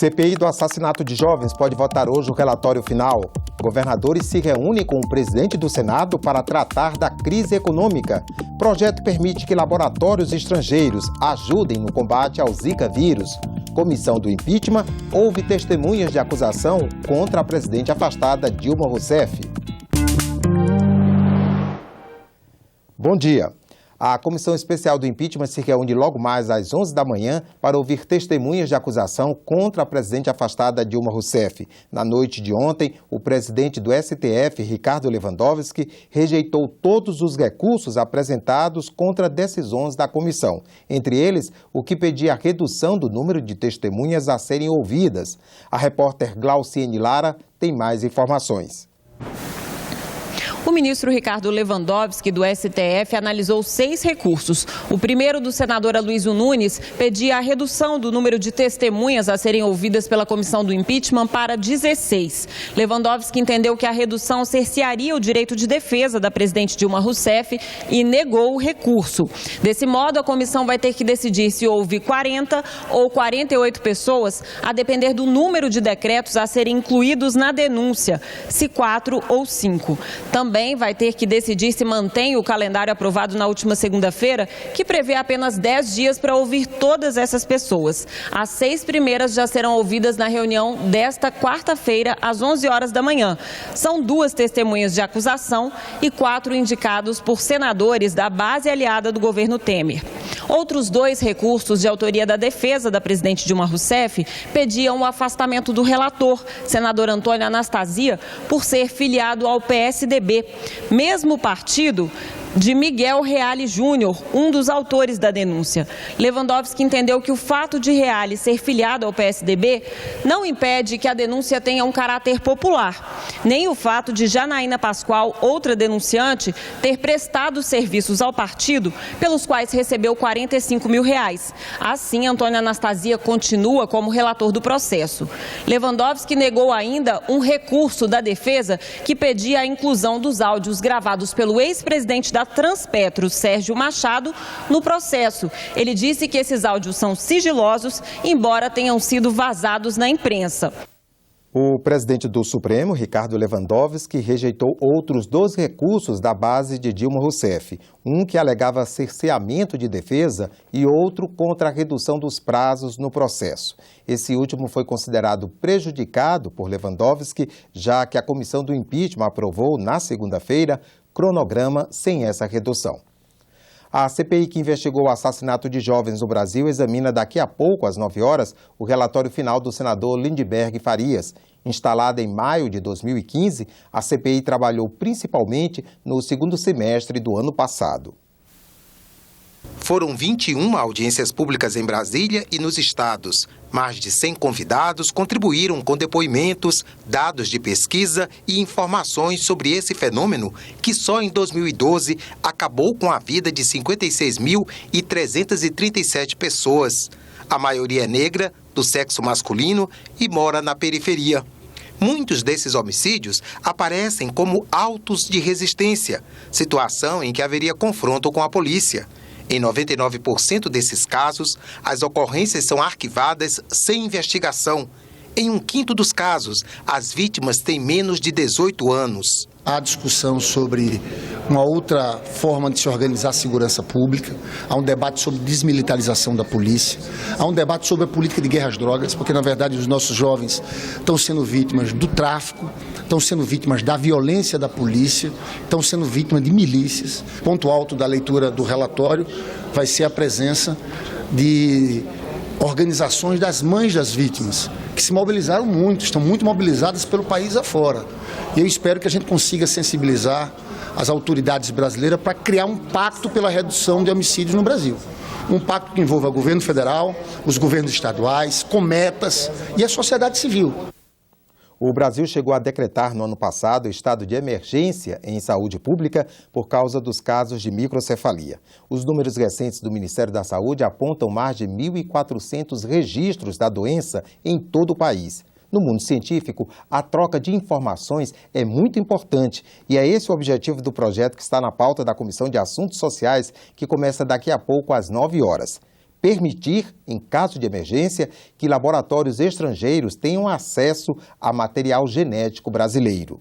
CPI do assassinato de jovens pode votar hoje o relatório final. Governadores se reúnem com o presidente do Senado para tratar da crise econômica. Projeto permite que laboratórios estrangeiros ajudem no combate ao Zika vírus. Comissão do impeachment ouve testemunhas de acusação contra a presidente afastada Dilma Rousseff. Bom dia. A Comissão Especial do Impeachment se reúne logo mais às 11 da manhã para ouvir testemunhas de acusação contra a presidente afastada Dilma Rousseff. Na noite de ontem, o presidente do STF, Ricardo Lewandowski, rejeitou todos os recursos apresentados contra decisões da comissão. Entre eles, o que pedia a redução do número de testemunhas a serem ouvidas. A repórter Glauciene Lara tem mais informações. O ministro Ricardo Lewandowski, do STF, analisou 6 recursos. O primeiro, do senador Aloysio Nunes, pedia a redução do número de testemunhas a serem ouvidas pela comissão do impeachment para 16. Lewandowski entendeu que a redução cercearia o direito de defesa da presidente Dilma Rousseff e negou o recurso. Desse modo, a comissão vai ter que decidir se houve 40 ou 48 pessoas, a depender do número de decretos a serem incluídos na denúncia, se 4 ou 5. Também vai ter que decidir se mantém o calendário aprovado na última segunda-feira, que prevê apenas 10 dias para ouvir todas essas pessoas. As 6 primeiras já serão ouvidas na reunião desta quarta-feira, às 11 horas da manhã. São 2 testemunhas de acusação e 4 indicados por senadores da base aliada do governo Temer. Outros 2 recursos de autoria da defesa da presidente Dilma Rousseff pediam o afastamento do relator, senador Antônio Anastasia, por ser filiado ao PSDB, mesmo partido de Miguel Reale Júnior, um dos autores da denúncia. Lewandowski entendeu que o fato de Reale ser filiado ao PSDB não impede que a denúncia tenha um caráter popular, nem o fato de Janaína Pascoal, outra denunciante, ter prestado serviços ao partido pelos quais recebeu R$45 mil. Assim, Antônio Anastasia continua como relator do processo. Lewandowski negou ainda um recurso da defesa que pedia a inclusão dos áudios gravados pelo ex-presidente da Transpetro, Sérgio Machado, no processo. Ele disse que esses áudios são sigilosos, embora tenham sido vazados na imprensa. O presidente do Supremo, Ricardo Lewandowski, rejeitou outros 2 recursos da base de Dilma Rousseff. Um que alegava cerceamento de defesa e outro contra a redução dos prazos no processo. Esse último foi considerado prejudicado por Lewandowski, já que a comissão do impeachment aprovou, na segunda-feira, cronograma sem essa redução. A CPI que investigou o assassinato de jovens no Brasil examina daqui a pouco, às 9 horas, o relatório final do senador Lindbergh Farias. Instalada em maio de 2015, a CPI trabalhou principalmente no segundo semestre do ano passado. Foram 21 audiências públicas em Brasília e nos estados. Mais de 100 convidados contribuíram com depoimentos, dados de pesquisa e informações sobre esse fenômeno que só em 2012 acabou com a vida de 56.337 pessoas. A maioria é negra, do sexo masculino e mora na periferia. Muitos desses homicídios aparecem como autos de resistência, situação em que haveria confronto com a polícia. Em 99% desses casos, as ocorrências são arquivadas sem investigação. Em 1/5 dos casos, as vítimas têm menos de 18 anos. Há discussão sobre uma outra forma de se organizar a segurança pública, há um debate sobre desmilitarização da polícia, há um debate sobre a política de guerra às drogas, porque, na verdade, os nossos jovens estão sendo vítimas do tráfico, estão sendo vítimas da violência da polícia, estão sendo vítimas de milícias. Ponto alto da leitura do relatório vai ser a presença de organizações das mães das vítimas, que se mobilizaram muito, estão muito mobilizadas pelo país afora. E eu espero que a gente consiga sensibilizar as autoridades brasileiras para criar um pacto pela redução de homicídios no Brasil. Um pacto que envolva o governo federal, os governos estaduais, Cometas e a sociedade civil. O Brasil chegou a decretar no ano passado estado de emergência em saúde pública por causa dos casos de microcefalia. Os números recentes do Ministério da Saúde apontam mais de 1.400 registros da doença em todo o país. No mundo científico, a troca de informações é muito importante e é esse o objetivo do projeto que está na pauta da Comissão de Assuntos Sociais, que começa daqui a pouco às 9 horas. permitir, em caso de emergência, que laboratórios estrangeiros tenham acesso a material genético brasileiro.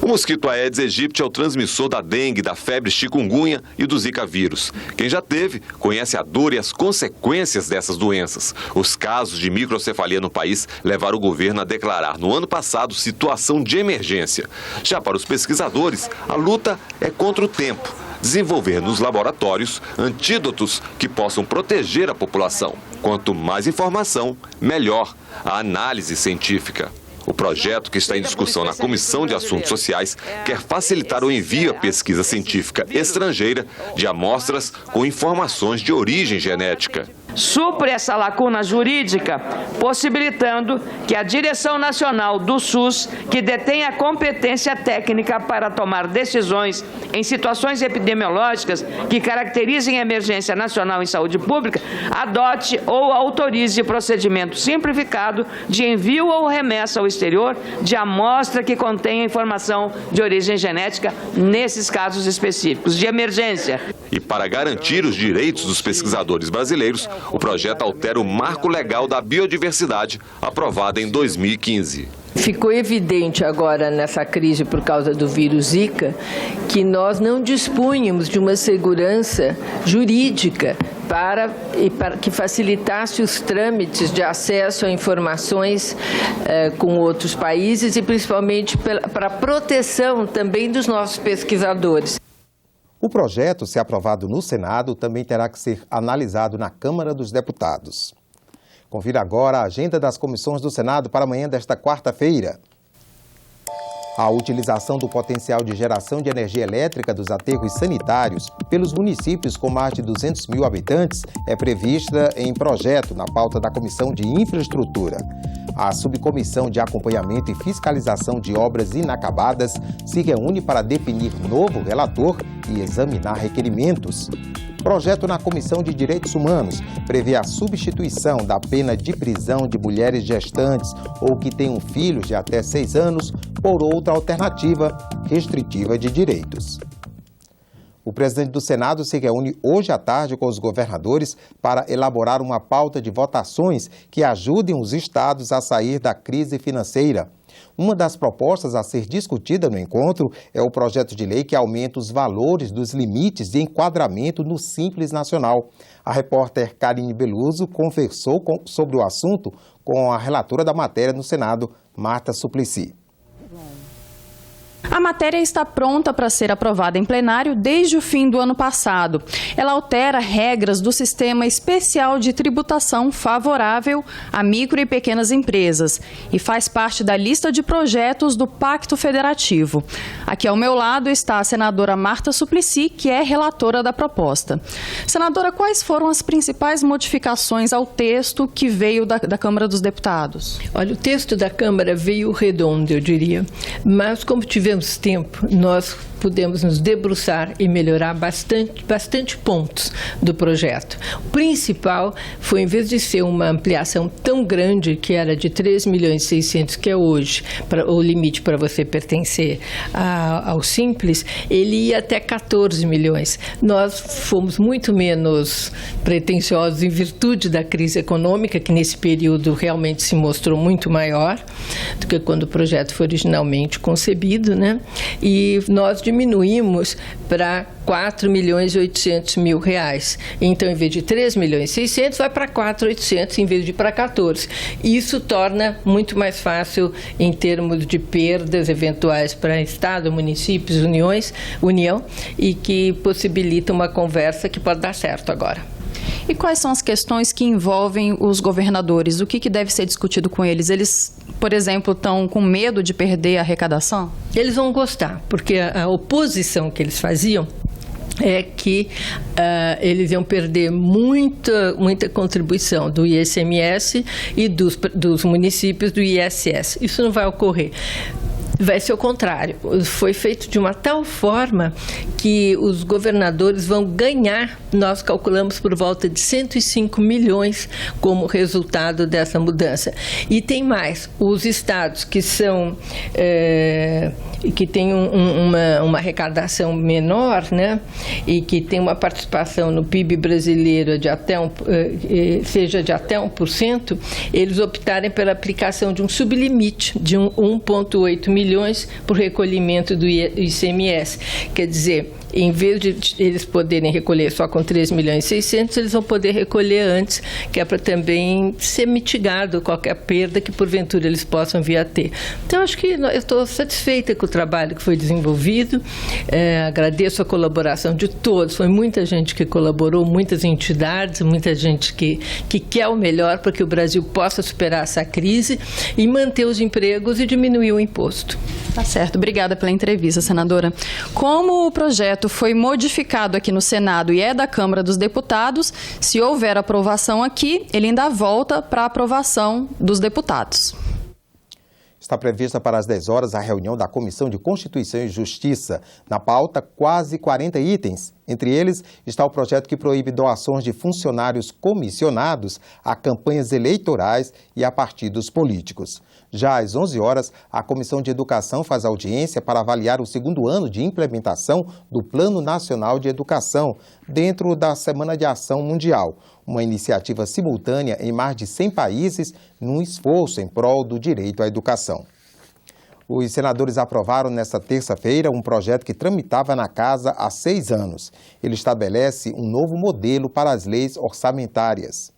O mosquito Aedes aegypti é o transmissor da dengue, da febre chikungunya e do zika vírus. Quem já teve, conhece a dor e as consequências dessas doenças. Os casos de microcefalia no país levaram o governo a declarar no ano passado situação de emergência. Já para os pesquisadores, a luta é contra o tempo. Desenvolver nos laboratórios antídotos que possam proteger a população. Quanto mais informação, melhor a análise científica. O projeto, que está em discussão na Comissão de Assuntos Sociais, quer facilitar o envio à pesquisa científica estrangeira de amostras com informações de origem genética. Supre essa lacuna jurídica, possibilitando que a Direção Nacional do SUS, que detém a competência técnica para tomar decisões em situações epidemiológicas que caracterizem emergência nacional em saúde pública, adote ou autorize procedimento simplificado de envio ou remessa ao exterior de amostra que contenha informação de origem genética nesses casos específicos de emergência. E para garantir os direitos dos pesquisadores brasileiros, o projeto altera o marco legal da biodiversidade, aprovado em 2015. Ficou evidente agora nessa crise por causa do vírus Zika que nós não dispunhamos de uma segurança jurídica para que facilitasse os trâmites de acesso a informações com outros países e principalmente para a proteção também dos nossos pesquisadores. O projeto, se aprovado no Senado, também terá que ser analisado na Câmara dos Deputados. Confira agora a agenda das comissões do Senado para amanhã desta quarta-feira. A utilização do potencial de geração de energia elétrica dos aterros sanitários pelos municípios com mais de 200 mil habitantes é prevista em projeto na pauta da Comissão de Infraestrutura. A Subcomissão de Acompanhamento e Fiscalização de Obras Inacabadas se reúne para definir novo relator e examinar requerimentos. Projeto na Comissão de Direitos Humanos prevê a substituição da pena de prisão de mulheres gestantes ou que tenham filhos de até 6 anos por outra alternativa restritiva de direitos. O presidente do Senado se reúne hoje à tarde com os governadores para elaborar uma pauta de votações que ajudem os estados a sair da crise financeira. Uma das propostas a ser discutida no encontro é o projeto de lei que aumenta os valores dos limites de enquadramento no Simples Nacional. A repórter Karine Beluso conversou sobre o assunto com a relatora da matéria no Senado, Marta Suplicy. A matéria está pronta para ser aprovada em plenário desde o fim do ano passado. Ela altera regras do sistema especial de tributação favorável a micro e pequenas empresas e faz parte da lista de projetos do Pacto Federativo. Aqui ao meu lado está a senadora Marta Suplicy, que é relatora da proposta. Senadora, quais foram as principais modificações ao texto que veio da Câmara dos Deputados? Olha, o texto da Câmara veio redondo, eu diria, mas como tivemos tempo, nós pudemos nos debruçar e melhorar bastante pontos do projeto. O principal foi, em vez de ser uma ampliação tão grande, que era de 3.600.000, que é hoje o limite para você pertencer ao Simples, ele ia até 14 milhões. Nós fomos muito menos pretensiosos em virtude da crise econômica, que nesse período realmente se mostrou muito maior do que quando o projeto foi originalmente concebido, né? E nós diminuímos para 4.800.000 reais. Então, em vez de 3.600.000, vai para 4.800 em vez de para 14. Isso torna muito mais fácil em termos de perdas eventuais para Estado, municípios, União, e que possibilita uma conversa que pode dar certo agora. E quais são as questões que envolvem os governadores? O que deve ser discutido com eles? Eles, por exemplo, estão com medo de perder a arrecadação? Eles vão gostar, porque a oposição que eles faziam é que eles iam perder muita contribuição do ICMS e dos municípios do ISS. Isso não vai ocorrer. Vai ser o contrário. Foi feito de uma tal forma que os governadores vão ganhar, nós calculamos por volta de 105 milhões como resultado dessa mudança. E tem mais, os estados que são que tem uma arrecadação menor, né, e que tem uma participação no PIB brasileiro seja de até 1%, eles optarem pela aplicação de um sublimite de 1,8 milhões por recolhimento do ICMS. Quer dizer, em vez de eles poderem recolher só com 3.600.000, eles vão poder recolher antes, que é para também ser mitigado qualquer perda que porventura eles possam vir a ter. Então, acho que eu estou satisfeita com o trabalho que foi desenvolvido, agradeço a colaboração de todos, foi muita gente que colaborou, muitas entidades, muita gente que quer o melhor para que o Brasil possa superar essa crise e manter os empregos e diminuir o imposto. Tá certo, obrigada pela entrevista, senadora. Como o projeto foi modificado aqui no Senado e é da Câmara dos Deputados, se houver aprovação aqui, ele ainda volta para a aprovação dos deputados. Está prevista para as 10 horas a reunião da Comissão de Constituição e Justiça. Na pauta, quase 40 itens. Entre eles está o projeto que proíbe doações de funcionários comissionados a campanhas eleitorais e a partidos políticos. Já às 11 horas, a Comissão de Educação faz audiência para avaliar o segundo ano de implementação do Plano Nacional de Educação, dentro da Semana de Ação Mundial, uma iniciativa simultânea em mais de 100 países, num esforço em prol do direito à educação. Os senadores aprovaram nesta terça-feira um projeto que tramitava na Casa há 6 anos. Ele estabelece um novo modelo para as leis orçamentárias.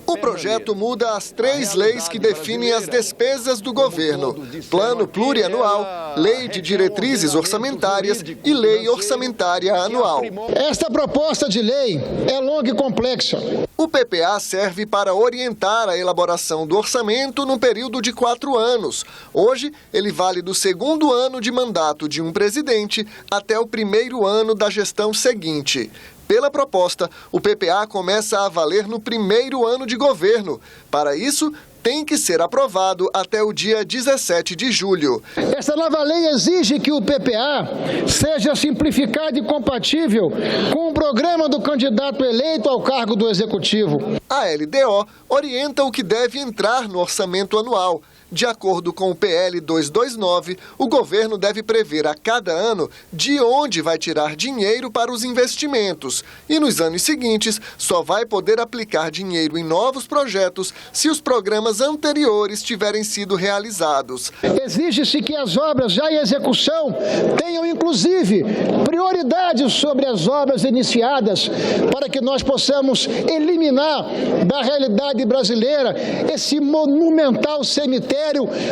O projeto muda as 3 leis que definem as despesas do governo: Plano Plurianual, Lei de Diretrizes Orçamentárias e Lei Orçamentária Anual. Esta proposta de lei é longa e complexa. O PPA serve para orientar a elaboração do orçamento no período de 4 anos. Hoje, ele vale do segundo ano de mandato de um presidente até o primeiro ano da gestão seguinte. Pela proposta, o PPA começa a valer no primeiro ano de governo. Para isso, tem que ser aprovado até o dia 17 de julho. Essa nova lei exige que o PPA seja simplificado e compatível com o programa do candidato eleito ao cargo do Executivo. A LDO orienta o que deve entrar no orçamento anual. De acordo com o PL 229, o governo deve prever a cada ano de onde vai tirar dinheiro para os investimentos. E nos anos seguintes, só vai poder aplicar dinheiro em novos projetos se os programas anteriores tiverem sido realizados. Exige-se que as obras já em execução tenham, inclusive, prioridade sobre as obras iniciadas, para que nós possamos eliminar da realidade brasileira esse monumental cemitério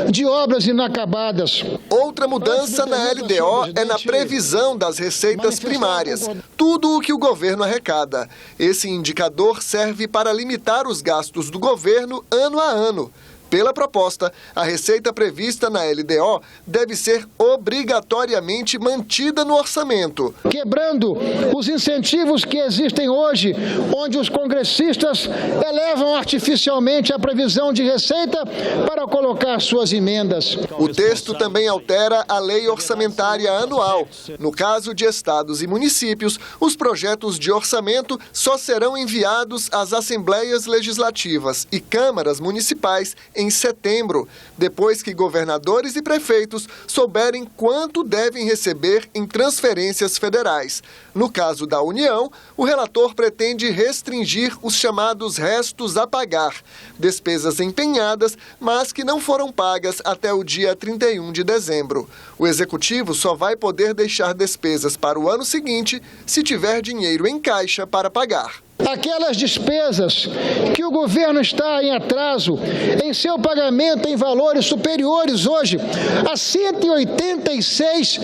de obras inacabadas. Outra mudança na LDO é na previsão das receitas primárias, tudo o que o governo arrecada. Esse indicador serve para limitar os gastos do governo ano a ano. Pela proposta, a receita prevista na LDO deve ser obrigatoriamente mantida no orçamento. Quebrando os incentivos que existem hoje, onde os congressistas elevam artificialmente a previsão de receita para colocar suas emendas. O texto também altera a lei orçamentária anual. No caso de estados e municípios, os projetos de orçamento só serão enviados às assembleias legislativas e câmaras municipais em setembro, depois que governadores e prefeitos souberem quanto devem receber em transferências federais. No caso da União, o relator pretende restringir os chamados restos a pagar, despesas empenhadas, mas que não foram pagas até o dia 31 de dezembro. O Executivo só vai poder deixar despesas para o ano seguinte se tiver dinheiro em caixa para pagar. Aquelas despesas que o governo está em atraso em seu pagamento em valores superiores hoje a 186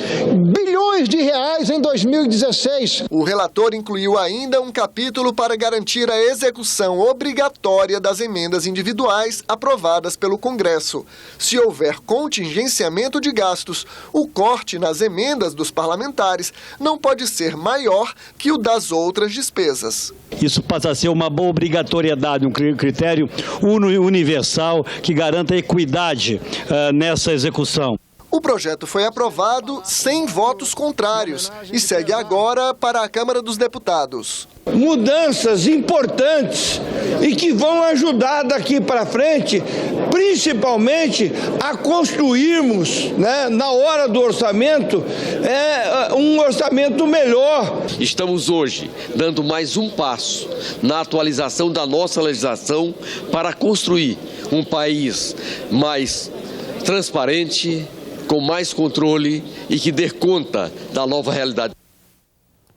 bilhões de reais em 2016. O relator incluiu ainda um capítulo para garantir a execução obrigatória das emendas individuais aprovadas pelo Congresso. Se houver contingenciamento de gastos, o corte nas emendas dos parlamentares não pode ser maior que o das outras despesas. Isso passa a ser uma boa obrigatoriedade, um critério universal que garanta equidade nessa execução. O projeto foi aprovado sem votos contrários e segue agora para a Câmara dos Deputados. Mudanças importantes e que vão ajudar daqui para frente, principalmente a construirmos, na hora do orçamento, um orçamento melhor. Estamos hoje dando mais um passo na atualização da nossa legislação para construir um país mais transparente, com mais controle e que dê conta da nova realidade.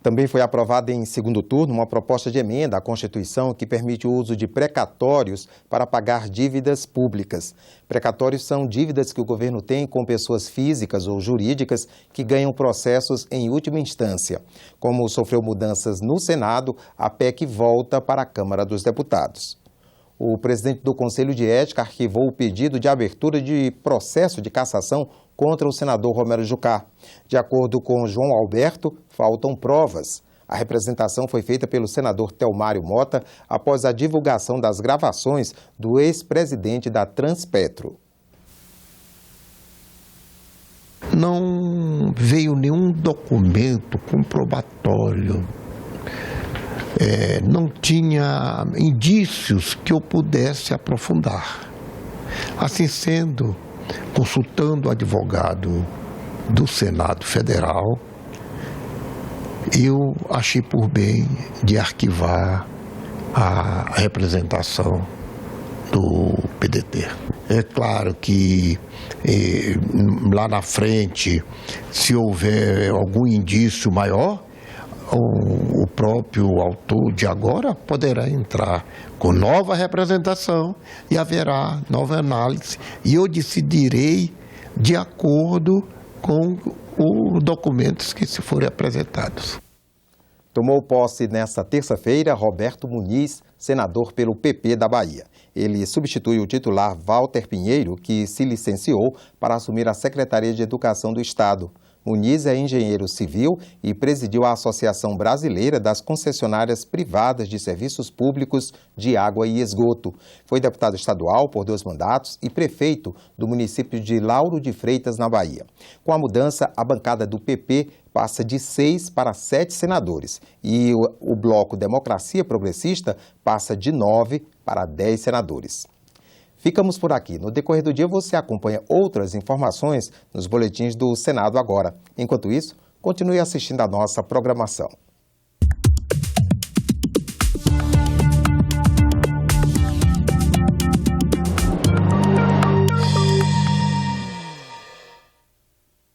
Também foi aprovada em segundo turno uma proposta de emenda à Constituição que permite o uso de precatórios para pagar dívidas públicas. Precatórios são dívidas que o governo tem com pessoas físicas ou jurídicas que ganham processos em última instância. Como sofreu mudanças no Senado, a PEC volta para a Câmara dos Deputados. O presidente do Conselho de Ética arquivou o pedido de abertura de processo de cassação contra o senador Romero Jucá. De acordo com João Alberto, faltam provas. A representação foi feita pelo senador Telmário Mota após a divulgação das gravações do ex-presidente da Transpetro. Não veio nenhum documento comprobatório. Não tinha indícios que eu pudesse aprofundar. Assim sendo, consultando o advogado do Senado Federal, eu achei por bem de arquivar a representação do PDT. É claro que lá na frente, se houver algum indício maior, o próprio autor de agora poderá entrar com nova representação e haverá nova análise e eu decidirei de acordo com os documentos que se forem apresentados. Tomou posse nesta terça-feira Roberto Muniz, senador pelo PP da Bahia. Ele substitui o titular Walter Pinheiro, que se licenciou para assumir a Secretaria de Educação do Estado. Muniz é engenheiro civil e presidiu a Associação Brasileira das Concessionárias Privadas de Serviços Públicos de Água e Esgoto. Foi deputado estadual por 2 mandatos e prefeito do município de Lauro de Freitas, na Bahia. Com a mudança, a bancada do PP passa de 6 para 7 senadores e o bloco Democracia Progressista passa de 9 para 10 senadores. Ficamos por aqui. No decorrer do dia você acompanha outras informações nos boletins do Senado Agora. Enquanto isso, continue assistindo a nossa programação.